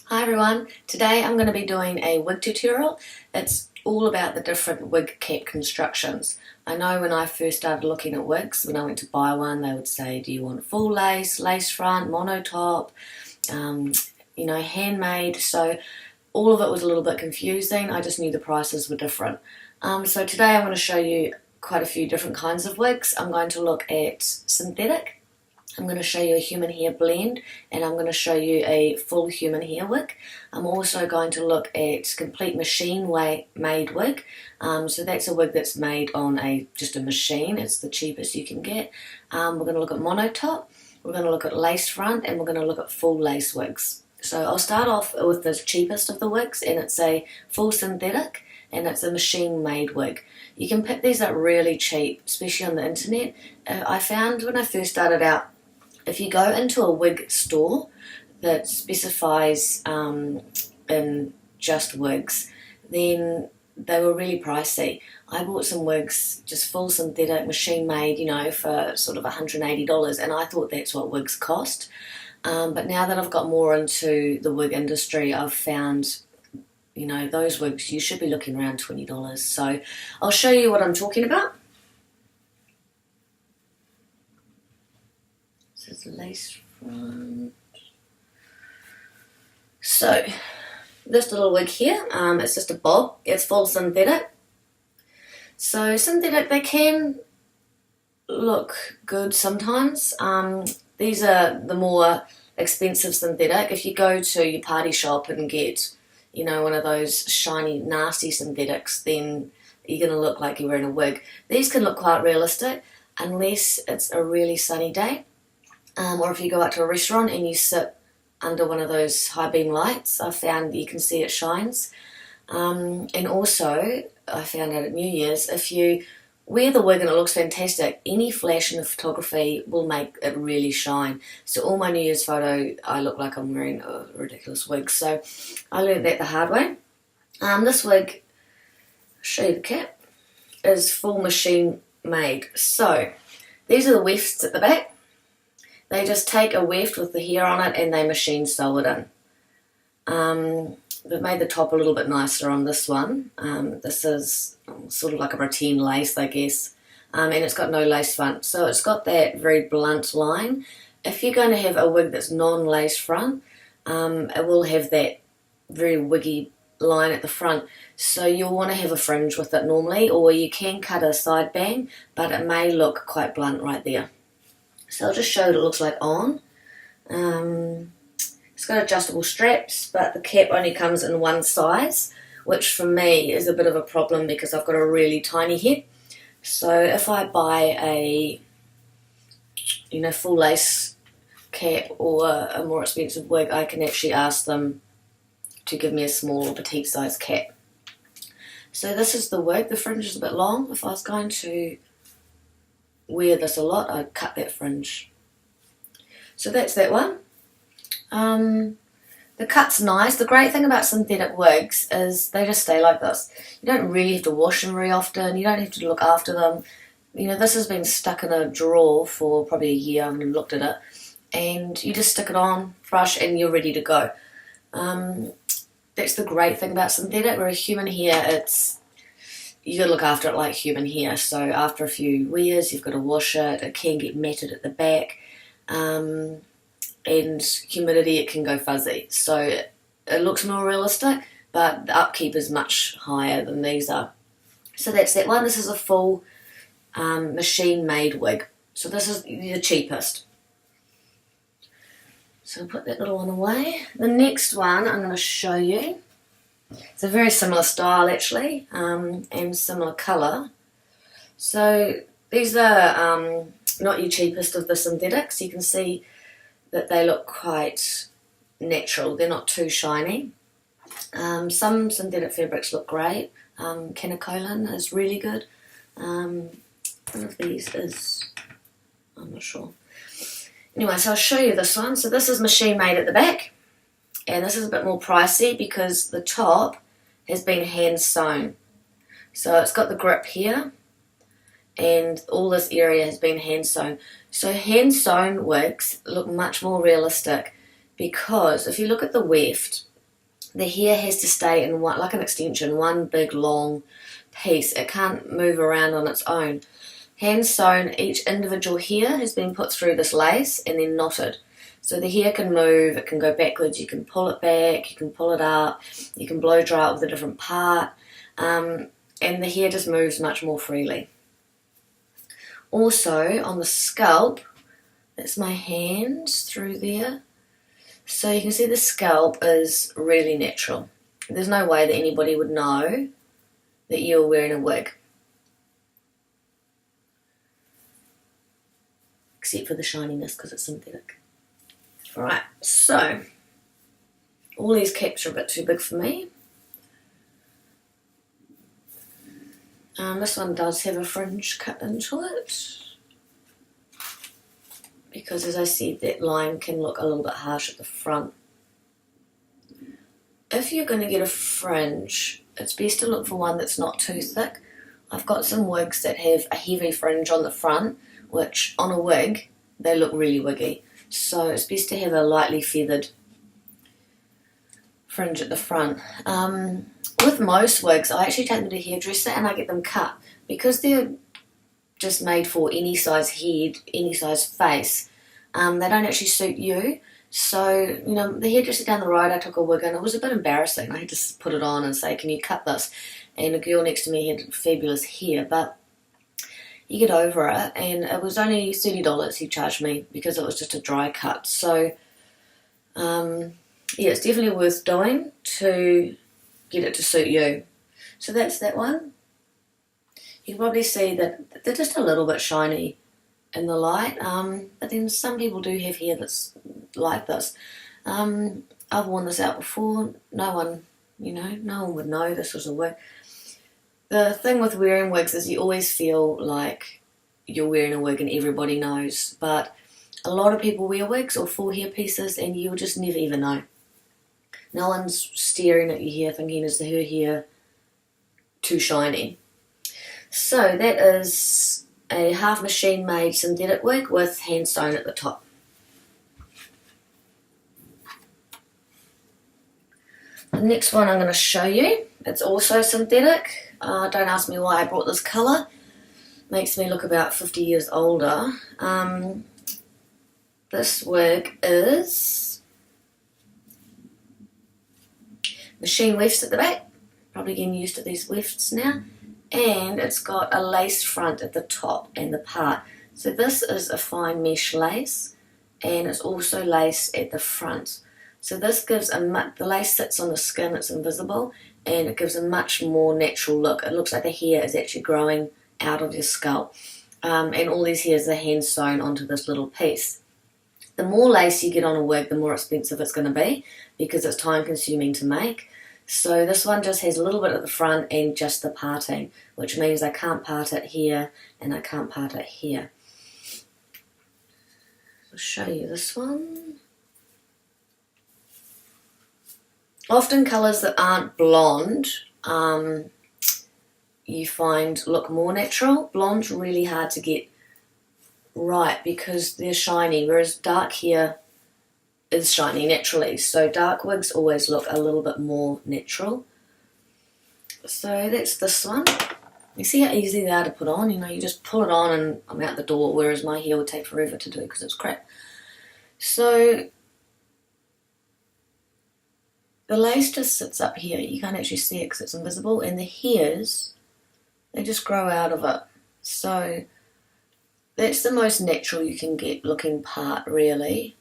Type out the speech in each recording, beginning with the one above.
Hi everyone, today I'm going to be doing a wig tutorial. It's all about the different wig cap constructions. I know when I first started looking at wigs, when I went to buy one, they would say, do you want full lace, lace front, mono top, handmade. So all of it was a little bit confusing. I just knew the prices were different. So today I'm going to show you quite a few different kinds of wigs. I'm going to look at synthetic. I'm going to show you a human hair blend, and I'm going to show you a full human hair wig. I'm also going to look at complete machine made wig. So that's a wig that's made on just a machine. It's the cheapest you can get. We're going to look at mono top, we're going to look at lace front, and we're going to look at full lace wigs. So I'll start off with the cheapest of the wigs, and it's a full synthetic, and it's a machine made wig. You can pick these up really cheap, especially on the internet. I found when I first started out, if you go into a wig store that specifies in just wigs, then they were really pricey. I bought some wigs, just full synthetic, machine made, for sort of $180, and I thought that's what wigs cost. But now that I've got more into the wig industry, I've found, those wigs, you should be looking around $20. So I'll show you what I'm talking about. This is the lace front. So this little wig here, it's just a bob. It's full synthetic. So synthetic, they can look good sometimes. These are the more expensive synthetic. If you go to your party shop and get, one of those shiny, nasty synthetics, then you're going to look like you're wearing a wig. These can look quite realistic unless it's a really sunny day. Or if you go out to a restaurant and you sit under one of those high beam lights, I found that you can see it shines. And also, I found out at New Year's, if you wear the wig and it looks fantastic, any flash in the photography will make it really shine. So all my New Year's photo, I look like I'm wearing a ridiculous wig. So I learned that the hard way. This wig, I'll show you the cap, is full machine made. So these are the wefts at the back. They just take a weft with the hair on it and they machine sew it in. They've made the top a little bit nicer on this one. This is sort of like a pretend lace, I guess. And it's got no lace front. So it's got that very blunt line. If you're going to have a wig that's non-lace front, it will have that very wiggy line at the front. So you'll want to have a fringe with it normally, or you can cut a side bang, but it may look quite blunt right there. So I'll just show what it looks like on. It's got adjustable straps, but the cap only comes in one size, which for me is a bit of a problem because I've got a really tiny head. So if I buy a full lace cap or a more expensive wig, I can actually ask them to give me a small or petite size cap. So this is the wig. The fringe is a bit long. If I was going to wear this a lot, I'd cut that fringe. So that's that one. The cut's nice. The great thing about synthetic wigs is they just stay like this. You don't really have to wash them very often. You don't have to look after them. This has been stuck in a drawer for probably a year. I haven't looked at it. And you just stick it on, brush, and you're ready to go. That's the great thing about synthetic. Whereas human hair, you got to look after it like human hair. So after a few wears, you've got to wash it. It can get matted at the back. And humidity, it can go fuzzy. So it looks more realistic, but the upkeep is much higher than these are. So that's that one. This is a full machine-made wig. So this is the cheapest. So I'll put that little one away. The next one I'm going to show you. It's a very similar style actually, and similar colour. So these are not your cheapest of the synthetics. You can see that they look quite natural. They're not too shiny. Some synthetic fabrics look great. Canacolin is really good. One of these is, I'm not sure. Anyway, so I'll show you this one. So this is machine made at the back. And this is a bit more pricey because the top has been hand sewn. So it's got the grip here and all this area has been hand sewn. So hand sewn wigs look much more realistic because if you look at the weft, the hair has to stay in one, like an extension, one big long piece. It can't move around on its own. Hand sewn, each individual hair has been put through this lace and then knotted. So the hair can move, it can go backwards, you can pull it back, you can pull it up, you can blow dry it with a different part, and the hair just moves much more freely. Also, on the scalp, that's my hands through there. So you can see the scalp is really natural. There's no way that anybody would know that you're wearing a wig. Except for the shininess because it's synthetic. Alright, so all these caps are a bit too big for me. This one does have a fringe cut into it, because as I said, that line can look a little bit harsh at the front. If you're going to get a fringe, it's best to look for one that's not too thick. I've got some wigs that have a heavy fringe on the front, which on a wig, they look really wiggy. So it's best to have a lightly feathered fringe at the front. With most wigs, I actually take them to a hairdresser and I get them cut. Because they're just made for any size head, any size face, they don't actually suit you. So, you know, the hairdresser down the road, I took a wig and it was a bit embarrassing. I had to put it on and say, can you cut this? And a girl next to me had fabulous hair, but you get over it. And it was only $30 he charged me because it was just a dry cut. So, yeah, it's definitely worth doing to get it to suit you. So that's that one. You can probably see that they're just a little bit shiny in the light, but then some people do have hair that's like this. I've worn this out before. No one would know this was a wig. The thing with wearing wigs is you always feel like you're wearing a wig and everybody knows, but a lot of people wear wigs or full hair pieces and you'll just never even know. No one's staring at your hair thinking, is her hair too shiny? So that is a half machine made synthetic wig with hand sewn at the top. The next one I'm going to show you, it's also synthetic. Don't ask me why I brought this colour. Makes me look about 50 years older. This wig is machine wefts at the back. Probably getting used to these wefts now. And it's got a lace front at the top and the part. So this is a fine mesh lace, and it's also lace at the front. So this gives the lace sits on the skin, it's invisible, and it gives a much more natural look. It looks like the hair is actually growing out of your scalp. And all these hairs are hand sewn onto this little piece. The more lace you get on a wig, the more expensive it's going to be, because it's time consuming to make. So this one just has a little bit at the front and just the parting, which means I can't part it here and I can't part it here. I'll show you this one. Often colours that aren't blonde, you find look more natural. Blonde's really hard to get right because they're shiny, whereas dark hair is shiny naturally. So dark wigs always look a little bit more natural. So that's this one. You see how easy they are to put on? You know, you just pull it on and I'm out the door, whereas my hair would take forever to do because it's crap. So the lace just sits up here. You can't actually see it because it's invisible, and the hairs, they just grow out of it. So that's the most natural you can get looking part, really.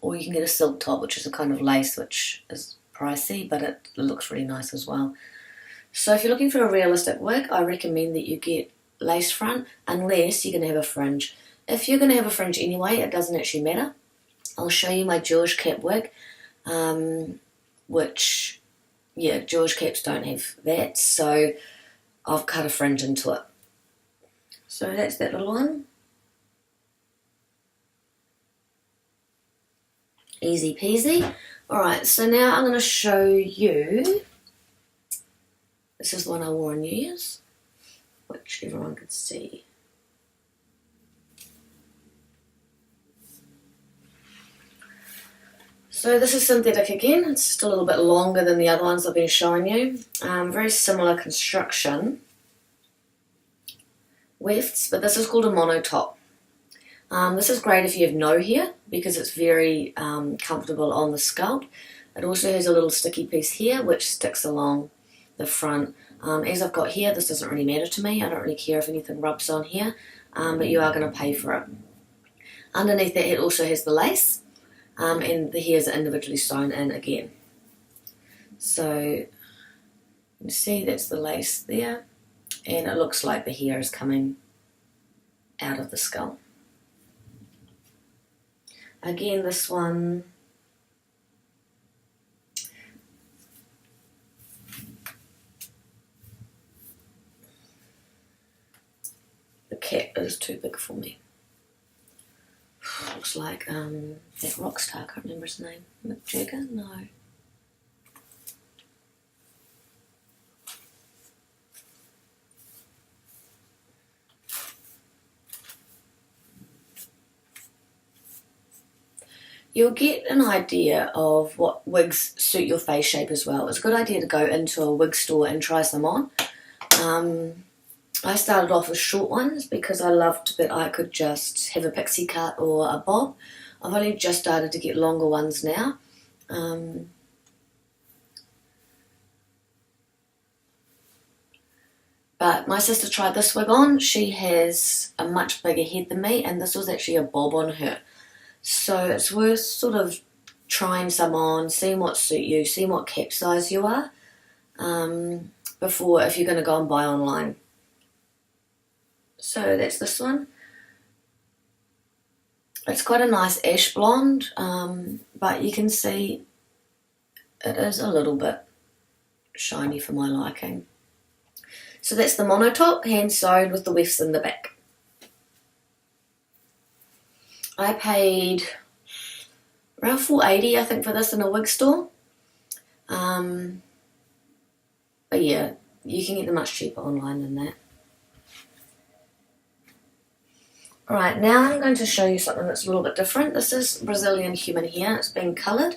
Or you can get a silk top, which is a kind of lace, which is pricey, but it looks really nice as well. So if you're looking for a realistic wig, I recommend that you get lace front, unless you're going to have a fringe. If you're going to have a fringe anyway, it doesn't actually matter. I'll show you my George cap wig, which, yeah, George caps don't have that, so I've cut a fringe into it. So that's that little one. Easy peasy. Alright, so now I'm going to show you, this is the one I wore on New Year's, which everyone could see. So this is synthetic again. It's just a little bit longer than the other ones I've been showing you. Very similar construction. Wefts, but this is called a monotop. This is great if you have no hair because it's very comfortable on the scalp. It also has a little sticky piece here which sticks along the front. As I've got here, this doesn't really matter to me. I don't really care if anything rubs on here, but you are going to pay for it. Underneath that it also has the lace, and the hairs are individually sewn in again. So you can see that's the lace there, and it looks like the hair is coming out of the skull. Again, this one, the cap is too big for me. Looks like that rock star, I can't remember his name. Mick Jagger? No. You'll get an idea of what wigs suit your face shape as well. It's a good idea to go into a wig store and try some on. I started off with short ones because I loved that I could just have a pixie cut or a bob. I've only just started to get longer ones now. But my sister tried this wig on. She has a much bigger head than me, and this was actually a bob on her. So it's worth sort of trying some on, seeing what suit you, seeing what cap size you are, before if you're going to go and buy online. So that's this one. It's quite a nice ash blonde, but you can see it is a little bit shiny for my liking. So that's the monotop, hand sewn with the wefts in the back. I paid around $4.80 I think for this in a wig store. But yeah, you can get them much cheaper online than that. Alright, now I'm going to show you something that's a little bit different. This is Brazilian human hair. It's been coloured,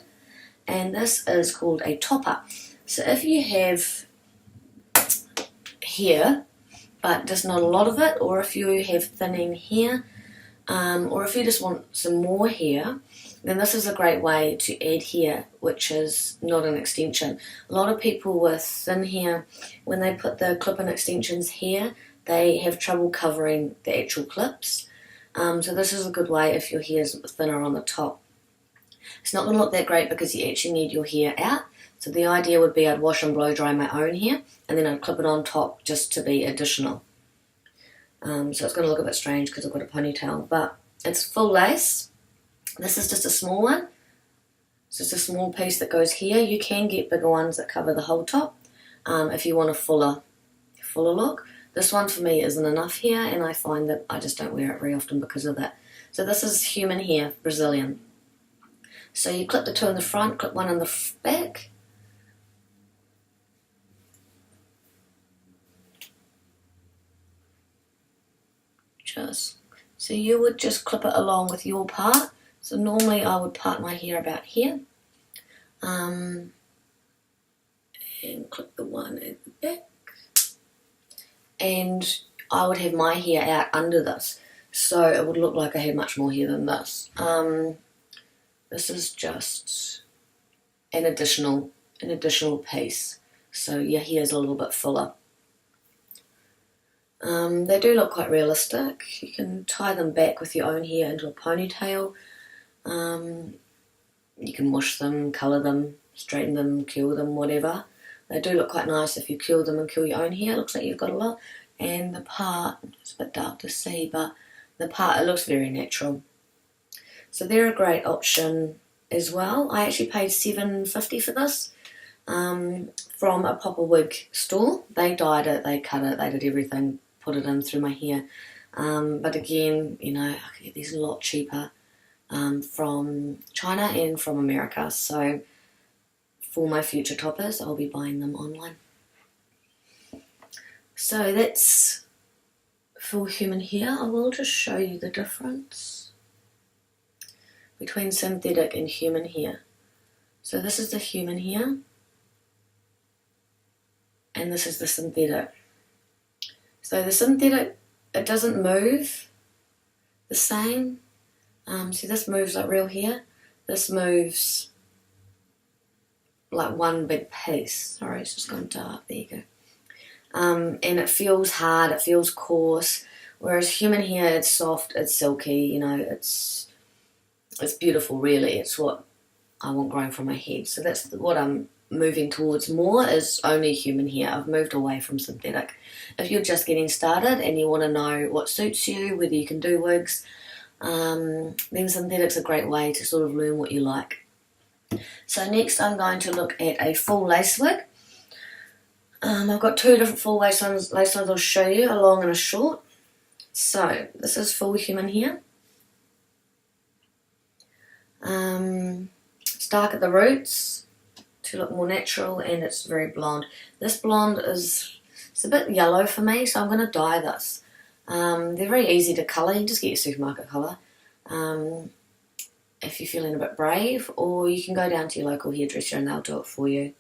and this is called a topper. So if you have hair, but just not a lot of it, or if you have thinning hair, or if you just want some more hair, then this is a great way to add hair, which is not an extension. A lot of people with thin hair, when they put the clip-in extensions here, they have trouble covering the actual clips. So this is a good way if your hair is thinner on the top. It's not going to look that great because you actually need your hair out. So the idea would be I'd wash and blow dry my own hair, and then I'd clip it on top just to be additional. So it's going to look a bit strange because I've got a ponytail, but it's full lace. This is just a small one. It's just a small piece that goes here. You can get bigger ones that cover the whole top if you want a fuller look. This one for me isn't enough here, and I find that I just don't wear it very often because of that. So this is human hair, Brazilian. So you clip the two in the front, clip one in the back. So you would just clip it along with your part. So normally I would part my hair about here, and clip the one at the back, and I would have my hair out under this, so it would look like I had much more hair than this. This is just an additional piece, so your hair is a little bit fuller. They do look quite realistic. You can tie them back with your own hair into a ponytail. You can wash them, colour them, straighten them, curl them, whatever. They do look quite nice if you curl them and curl your own hair. It looks like you've got a lot. And the part, it's a bit dark to see, but the part, it looks very natural. So they're a great option as well. I actually paid $7.50 for this from a proper wig store. They dyed it, they cut it, they did everything, put it in through my hair. But again, you know, I could get these a lot cheaper from China and from America. So for my future toppers, I'll be buying them online. So that's for human hair. I will just show you the difference between synthetic and human hair. So this is the human hair, and this is the synthetic. So the synthetic, it doesn't move the same. See, this moves like real hair. This moves like one big piece. Sorry, it's just gone dark. There you go. And it feels hard, it feels coarse. Whereas human hair, it's soft, it's silky, you know, it's beautiful really. It's what I want growing from my head. So that's what I'm moving towards more, is only human hair. I've moved away from synthetic. If you're just getting started and you want to know what suits you, whether you can do wigs, then synthetic's a great way to sort of learn what you like. So next I'm going to look at a full lace wig. I've got two different full lace ones I'll show you, a long and a short. So this is full human hair. It's dark at the roots to look more natural, and it's very blonde. This blonde it's a bit yellow for me, so I'm going to dye this. They're very easy to colour. You can just get your supermarket colour if you're feeling a bit brave, or you can go down to your local hairdresser and they'll do it for you.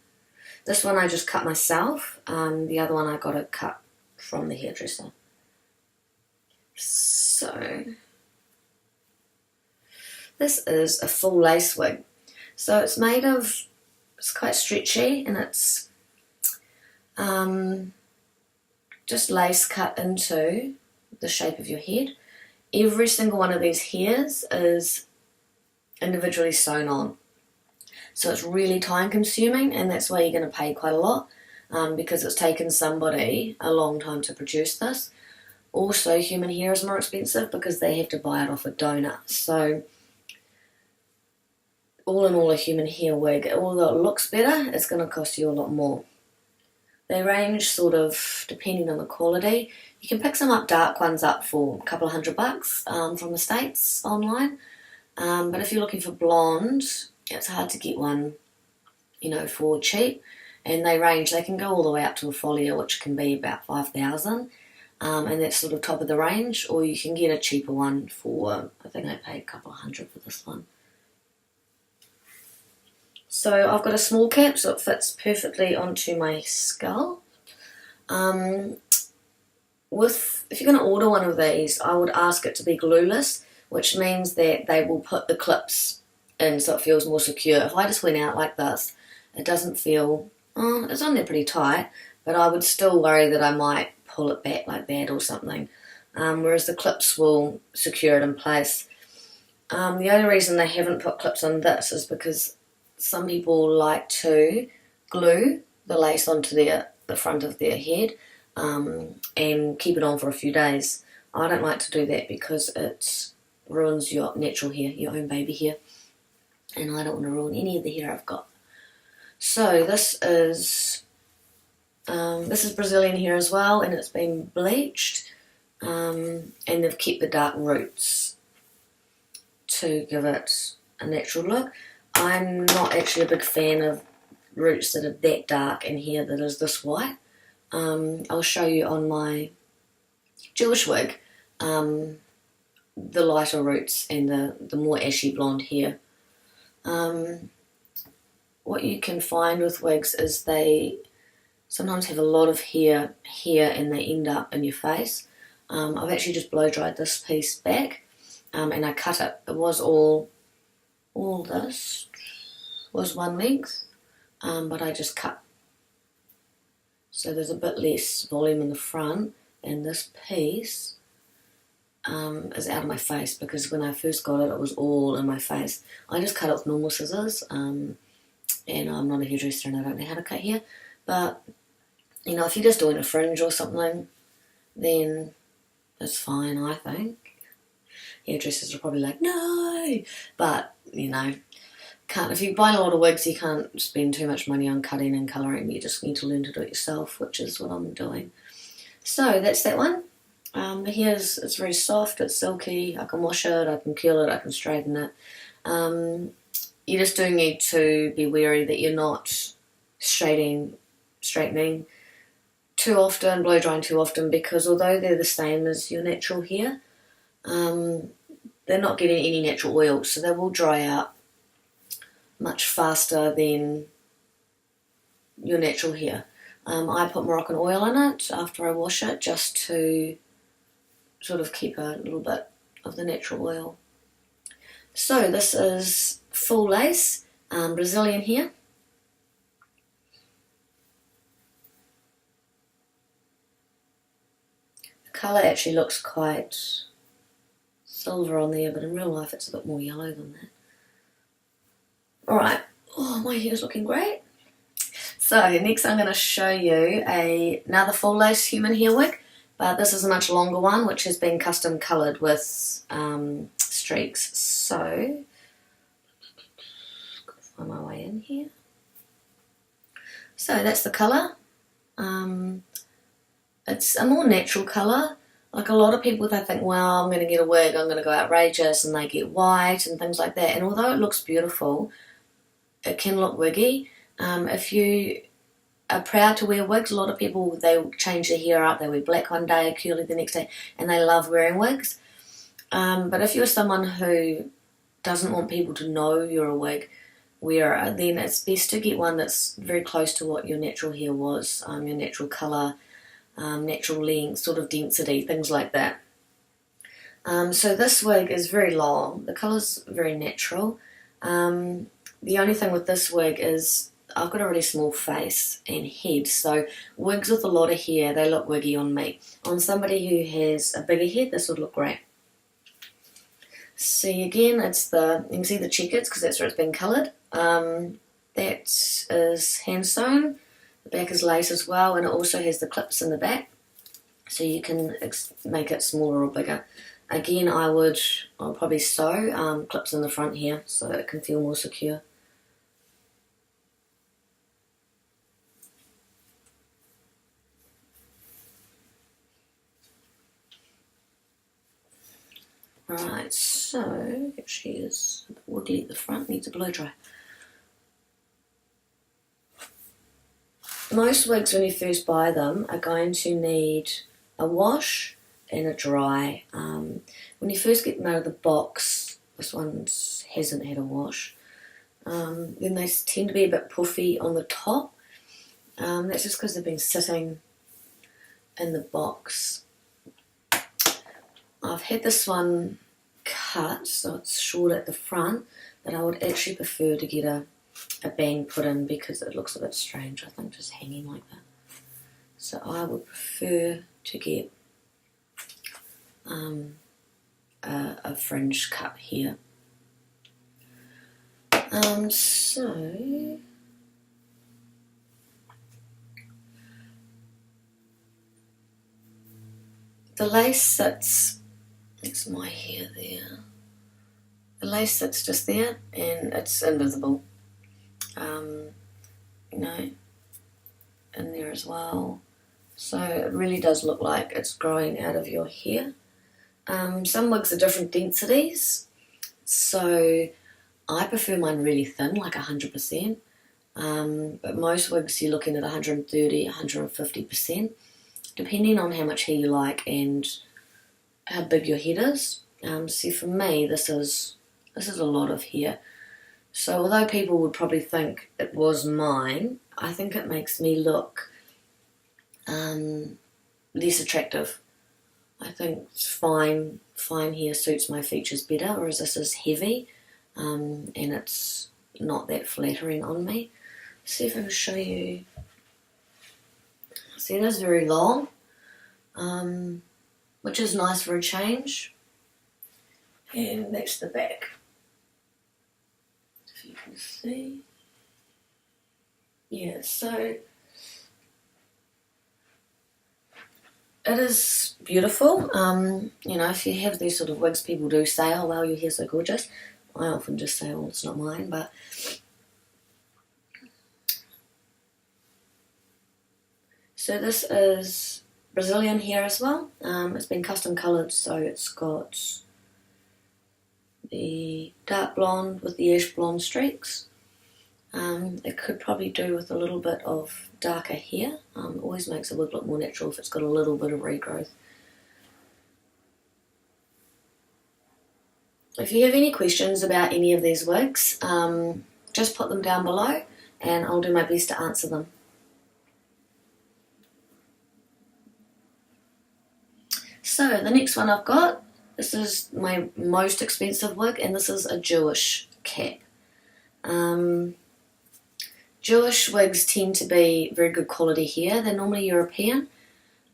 This one I just cut myself. The other one I got it cut from the hairdresser. So this is a full lace wig. So it's it's quite stretchy, and it's just lace cut into the shape of your head. Every single one of these hairs is individually sewn on. So it's really time consuming, and that's why you're going to pay quite a lot, because it's taken somebody a long time to produce this. Also, human hair is more expensive because they have to buy it off a donor. So all in all, a human hair wig, although it looks better, it's going to cost you a lot more. They range sort of depending on the quality. You can pick some up dark ones up for a couple of $100 from the States online. But if you're looking for blonde, it's hard to get one, you know, for cheap. And they range, they can go all the way up to a folio, which can be about $5,000. And that's sort of top of the range. Or you can get a cheaper one for, I think I paid a couple of $100 for this one. So I've got a small cap, so it fits perfectly onto my skull. If you're going to order one of these, I would ask it to be glueless, which means that they will put the clips in so it feels more secure. If I just went out like this, it doesn't feel, it's on there pretty tight, but I would still worry that I might pull it back like that or something, whereas the clips will secure it in place. The only reason they haven't put clips on this is because some people like to glue the lace onto the front of their head and keep it on for a few days. I don't like to do that because it ruins your natural hair, your own baby hair, and I don't want to ruin any of the hair I've got. So this is Brazilian hair as well, and it's been bleached, and they've kept the dark roots to give it a natural look. I'm not actually a big fan of roots that are that dark and hair that is this white. I'll show you on my Jewish wig the lighter roots and the more ashy blonde hair. What you can find with wigs is they sometimes have a lot of hair and they end up in your face. I've actually just blow dried this piece back and I cut it. It was all this was one length, but I just cut. So there's a bit less volume in the front, and this piece is out of my face because when I first got it, it was all in my face. I just cut it with normal scissors, and I'm not a hairdresser and I don't know how to cut hair, but you know, if you're just doing a fringe or something, then it's fine, I think. Hairdressers are probably like, no, but you know, if you buy a lot of wigs, you can't spend too much money on cutting and colouring. You just need to learn to do it yourself, which is what I'm doing. So that's that one. The hair it's very soft, it's silky. I can wash it, I can curl it, I can straighten it. You just do need to be wary that you're not straightening too often, blow drying too often, because although they're the same as your natural hair, they're not getting any natural oil, so they will dry out much faster than your natural hair. I put Moroccan oil in it after I wash it just to sort of keep a little bit of the natural oil. So this is full lace, Brazilian hair. The colour actually looks quite silver on there, but in real life it's a bit more yellow than that. Alright, oh, my hair's looking great. So next I'm going to show you another full lace human hair wig, but this is a much longer one which has been custom coloured with streaks. So, gotta find my way in here. So that's the colour. It's a more natural colour. Like a lot of people, they think, well, I'm going to get a wig, I'm going to go outrageous, and they get white and things like that. And although it looks beautiful, it can look wiggy. If you are proud to wear wigs, a lot of people, they change their hair up, they wear black one day, curly the next day, and they love wearing wigs. But if you're someone who doesn't want people to know you're a wig wearer, then it's best to get one that's very close to what your natural hair was, your natural colour, natural length, sort of density, things like that. So this wig is very long, the colour's very natural. The only thing with this wig is I've got a really small face and head, so wigs with a lot of hair, they look wiggy on me. On somebody who has a bigger head, this would look great. See, again, it's you can see the checkers because that's where it's been coloured. That is hand sewn. The back is lace as well, and it also has the clips in the back, so you can make it smaller or bigger. Again, I'll probably sew clips in the front here so it can feel more secure. Right, so she is a bit wiggly at the front, needs a blow dry. Most wigs, when you first buy them, are going to need a wash and a dry. When you first get them out of the box, this one hasn't had a wash, then they tend to be a bit puffy on the top. That's just because they've been sitting in the box. I've had this one cut, so it's short at the front, but I would actually prefer to get a bang put in because it looks a bit strange, I think, just hanging like that. So I would prefer to get a fringe cut here. So the lace sits, it's my hair there. The lace sits just there and it's invisible. You know, in there as well. So it really does look like it's growing out of your hair. Some wigs are different densities, so I prefer mine really thin, like 100%. But most wigs you're looking at 130, 150%, depending on how much hair you like and how big your head is. See, for me, this is a lot of hair. So although people would probably think it was mine, I think it makes me look less attractive. I think fine hair suits my features better, whereas this is heavy and it's not that flattering on me. See if I can show you. See, it is very long, which is nice for a change. And that's the back. If you can see. Yeah, so it is beautiful. You know, if you have these sort of wigs, people do say, oh, wow, your hair's so gorgeous. I often just say, well, it's not mine, but so this is Brazilian hair as well. It's been custom coloured, so it's got the dark blonde with the ash blonde streaks. It could probably do with a little bit of darker hair. It always makes a wig look more natural if it's got a little bit of regrowth. If you have any questions about any of these wigs, just put them down below and I'll do my best to answer them. So the next one I've got, this is my most expensive wig, and this is a Jewish cap. Jewish wigs tend to be very good quality hair. They're normally European.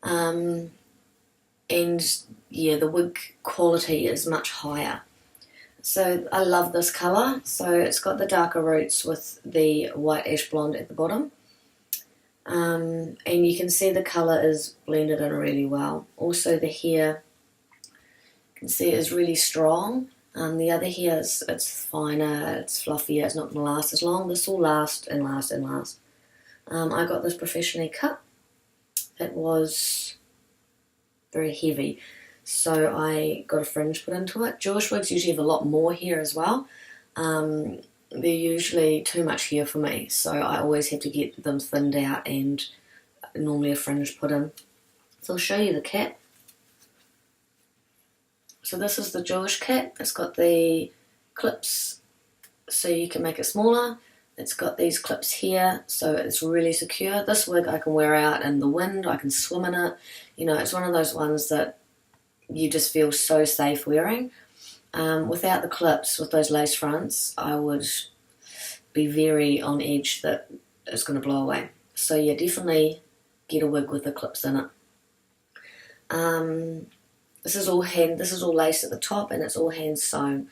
And yeah, the wig quality is much higher. So I love this colour. So it's got the darker roots with the white ash blonde at the bottom. And you can see the colour is blended in really well. Also the hair, you can see it is really strong. The other hair, it's finer, it's fluffier, it's not going to last as long. This will last and last and last. I got this professionally cut. It was very heavy, so I got a fringe put into it. Jewish wigs usually have a lot more hair as well. They're usually too much hair for me, so I always have to get them thinned out and normally a fringe put in. So I'll show you the cap. So this is the Jewish cap. It's got the clips so you can make it smaller. It's got these clips here, so it's really secure. This wig I can wear out in the wind, I can swim in it. You know, it's one of those ones that you just feel so safe wearing. Without the clips, with those lace fronts, I would be very on edge that it's going to blow away. So yeah, definitely get a wig with the clips in it. This is all lace at the top, and it's all hand sewn.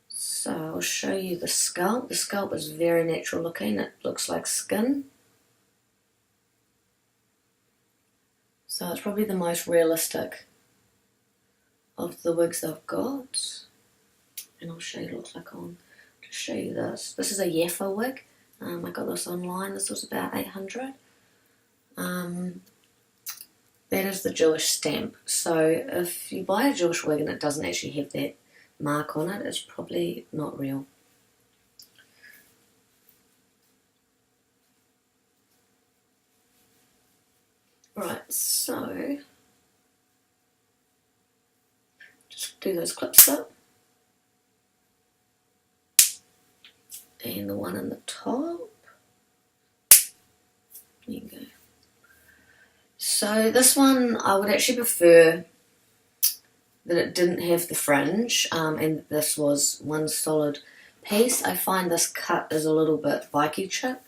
So I'll show you the scalp. The scalp is very natural looking. It looks like skin. So it's probably the most realistic of the wigs I've got. And I'll show you what it looks like on. To show you this. This is a Yaffa wig. I got this online. This was about 800. That is the Jewish stamp. So if you buy a Jewish wig and it doesn't actually have that mark on it, it's probably not real. Right, so just do those clips up. And the one in the top. There you go. So this one I would actually prefer that it didn't have the fringe, and this was one solid piece. I find this cut is a little bit Viking chip,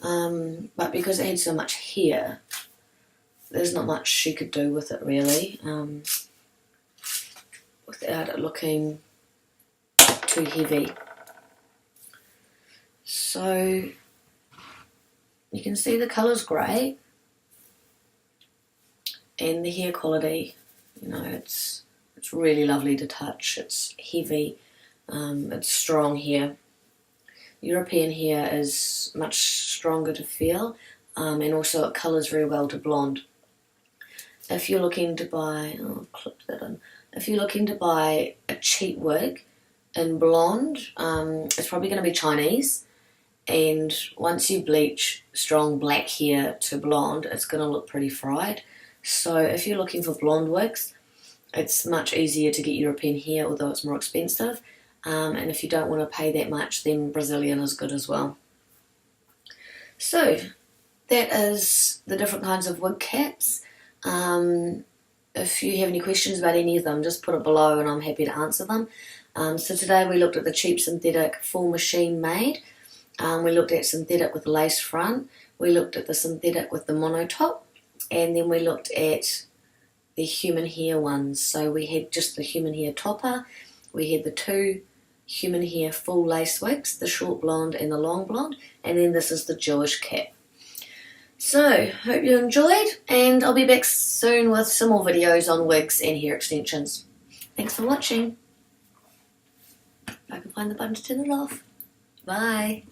but because it had so much hair, there's not much she could do with it really, without it looking too heavy. So you can see the colour's great, and the hair quality, you know, it's really lovely to touch. It's heavy, it's strong hair. European hair is much stronger to feel, and also it colours very well to blonde. If you're looking to buy, I'll clip that in. If you're looking to buy a cheap wig in blonde, it's probably going to be Chinese. And once you bleach strong black hair to blonde, it's going to look pretty fried. So if you're looking for blonde wigs, it's much easier to get European hair, although it's more expensive. And if you don't want to pay that much, then Brazilian is good as well. So that is the different kinds of wig caps. If you have any questions about any of them, just put it below and I'm happy to answer them. So today we looked at the cheap synthetic full machine made. We looked at synthetic with the lace front. We looked at the synthetic with the mono top. And then we looked at the human hair ones. So we had just the human hair topper. We had the two human hair full lace wigs, the short blonde and the long blonde. And then this is the Jewish cap. So, hope you enjoyed, and I'll be back soon with some more videos on wigs and hair extensions. Thanks for watching. If I can find the button to turn it off. Bye.